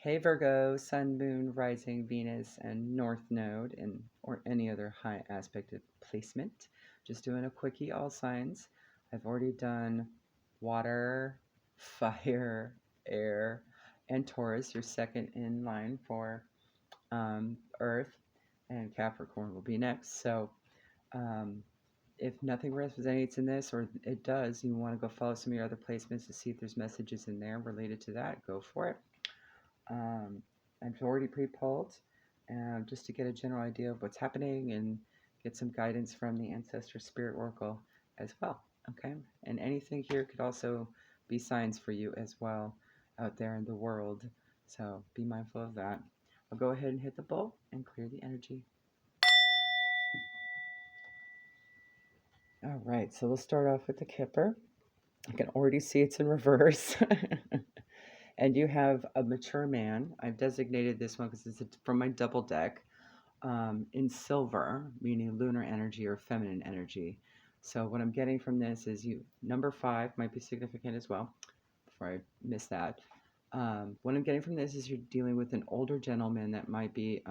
Hey Virgo, Sun, Moon, Rising, Venus, and North Node, and or any other high aspected placement. Just doing a quickie, all signs. I've already done water, fire, air, and Taurus. You're second in line for Earth, and Capricorn will be next. So um, if nothing resonates in this, or it does, you want to go follow some of your other placements to see if there's messages in there related to that, go for it. Um, I've already pre-pulled just to get a general idea of what's happening and get some guidance from the Ancestor Spirit Oracle as well. Okay, and anything here could also be signs for you as well out there in the world. So be mindful of that. I'll go ahead and hit the bowl and clear the energy. All right, so we'll start off with the Kipper. I can already see it's in reverse. And you have a mature man. I've designated this one because it's from my double deck in silver, meaning lunar energy or feminine energy. So what I'm getting from this is you number 5 might be significant as well. Before I miss that, what I'm getting from this is you're dealing with an older gentleman that might be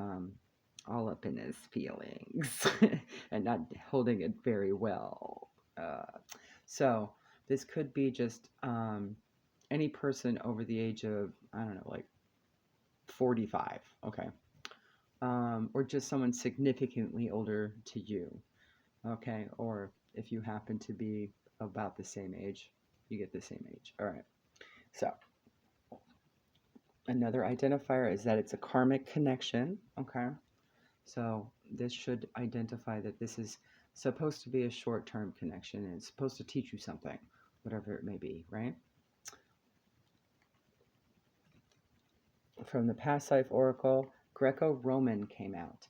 all up in his feelings and not holding it very well. So this could be just any person over the age of, I don't know, like 45, okay? Or just someone significantly older to you, okay? Or if you happen to be about the same age, you get the same age. All right. So another identifier is that it's a karmic connection, okay? So this should identify that this is supposed to be a short-term connection and it's supposed to teach you something, whatever it may be, right? From the past life oracle, Greco-Roman came out.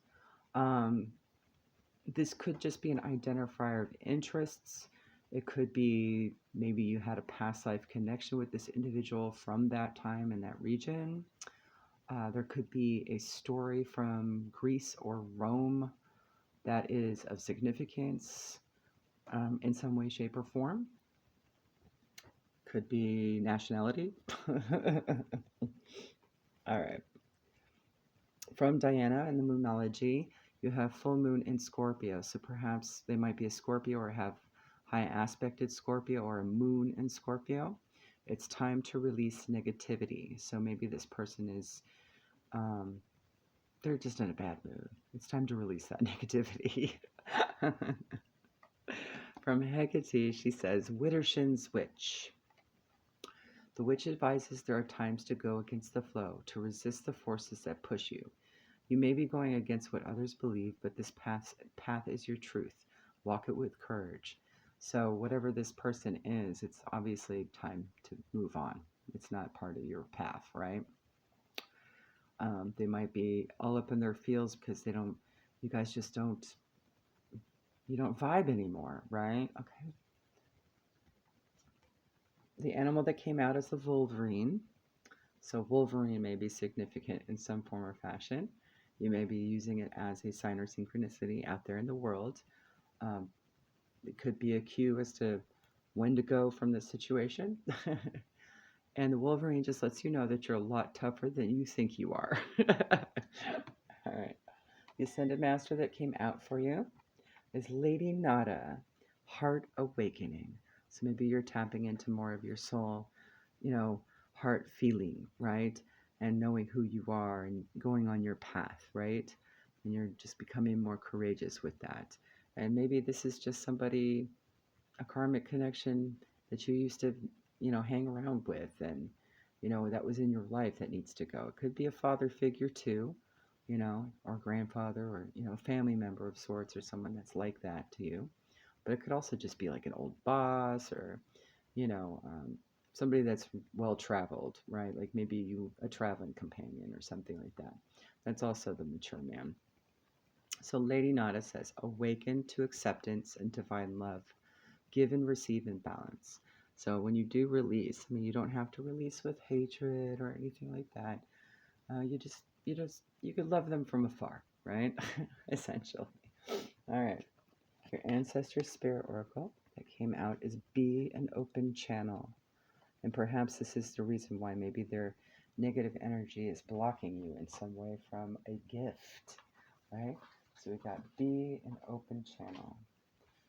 This could just be an identifier of interests. It could be maybe you had a past life connection with this individual from that time in that region. There could be a story from Greece or Rome that is of significance in some way, shape, or form. Could be nationality. All right. From Diana in the Moonology, you have full moon in Scorpio. So perhaps they might be a Scorpio or have high aspected Scorpio or a moon in Scorpio. It's time to release negativity. So maybe this person is, they're just in a bad mood. It's time to release that negativity. From Hecate, she says, Widdershin's Witch. The witch advises there are times to go against the flow, to resist the forces that push you. You may be going against what others believe, but this path is your truth. Walk it with courage. So whatever this person is, it's obviously time to move on. It's not part of your path, right? They might be all up in their feels because you guys just you don't vibe anymore, right? Okay. The animal that came out is the Wolverine. So Wolverine may be significant in some form or fashion. You may be using it as a sign or synchronicity out there in the world. It could be a cue as to when to go from the situation. And the Wolverine just lets you know that you're a lot tougher than you think you are. All right. The Ascended Master that came out for you is Lady Nada, Heart Awakening. So maybe you're tapping into more of your soul, heart feeling, right? And knowing who you are and going on your path, right? And you're just becoming more courageous with that. And maybe this is just somebody, a karmic connection that you used to, hang around with and, that was in your life that needs to go. It could be a father figure too, or grandfather or, a family member of sorts or someone that's like that to you. But it could also just be like an old boss or, you know, um, somebody that's well traveled, right? Like maybe a traveling companion or something like that. That's also the mature man. So Lady Nada says, awaken to acceptance and divine love. Give and receive in balance. So when you do release, you don't have to release with hatred or anything like that. You could love them from afar, right? Essentially. All right. Your ancestor spirit oracle that came out is be an open channel. And perhaps this is the reason why maybe they're negative energy is blocking you in some way from a gift, right? So we got be an open channel.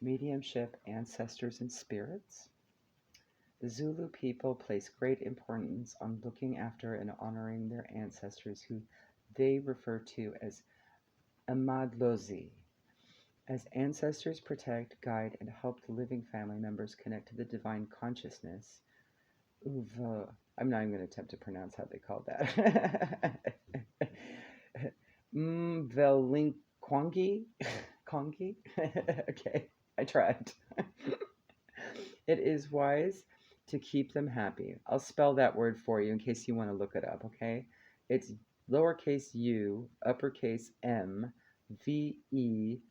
Mediumship, ancestors, and spirits. The Zulu people place great importance on looking after and honoring their ancestors, who they refer to as Amadlozi. As ancestors protect, guide, and help the living family members connect to the divine consciousness. I'm not even going to attempt to pronounce how they called that. Mvelinkwangi? Kongi? Okay, I tried. It is wise to keep them happy. I'll spell that word for you in case you want to look it up, okay? It's lowercase u, uppercase M, Velinqangi.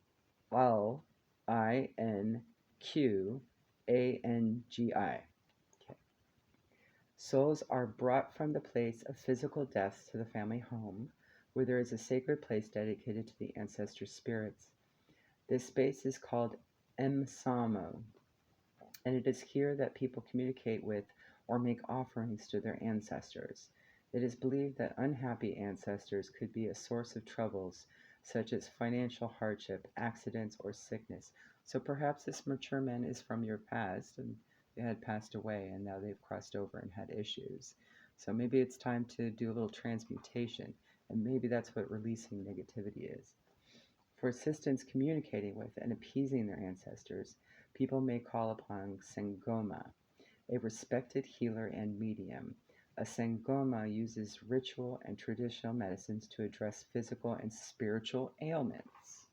Okay. Souls are brought from the place of physical death to the family home, where there is a sacred place dedicated to the ancestor spirits. This space is called Msamo, and it is here that people communicate with or make offerings to their ancestors. It is believed that unhappy ancestors could be a source of troubles, such as financial hardship, accidents, or sickness. So perhaps this mature man is from your past, and they had passed away, and now they've crossed over and had issues. So maybe it's time to do a little transmutation, and maybe that's what releasing negativity is. For assistance communicating with and appeasing their ancestors, people may call upon Sangoma, a respected healer and medium. A Sangoma uses ritual and traditional medicines to address physical and spiritual ailments.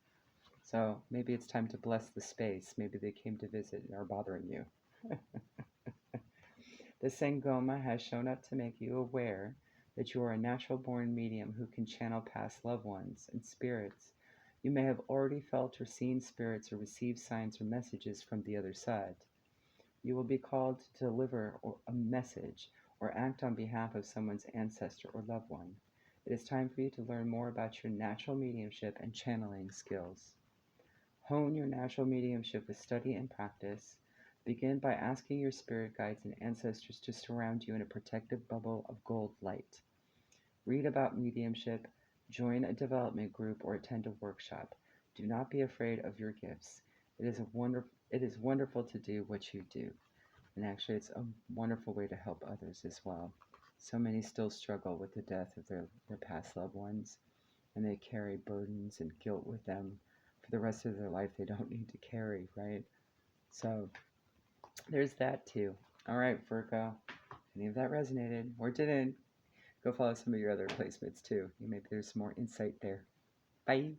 So maybe it's time to bless the space. Maybe they came to visit and are bothering you. The Sangoma has shown up to make you aware that you are a natural born medium who can channel past loved ones and spirits. You may have already felt or seen spirits or received signs or messages from the other side. You will be called to deliver a message or act on behalf of someone's ancestor or loved one. It is time for you to learn more about your natural mediumship and channeling skills. Hone your natural mediumship with study and practice. Begin by asking your spirit guides and ancestors to surround you in a protective bubble of gold light. Read about mediumship, join a development group, or attend a workshop. Do not be afraid of your gifts. It is wonderful to do what you do. And actually, it's a wonderful way to help others as well. So many still struggle with the death of their past loved ones, and they carry burdens and guilt with them for the rest of their life they don't need to carry, right? So there's that too. All right, Virgo. Any of that resonated or didn't? Go follow some of your other placements too. Maybe there's some more insight there. Bye.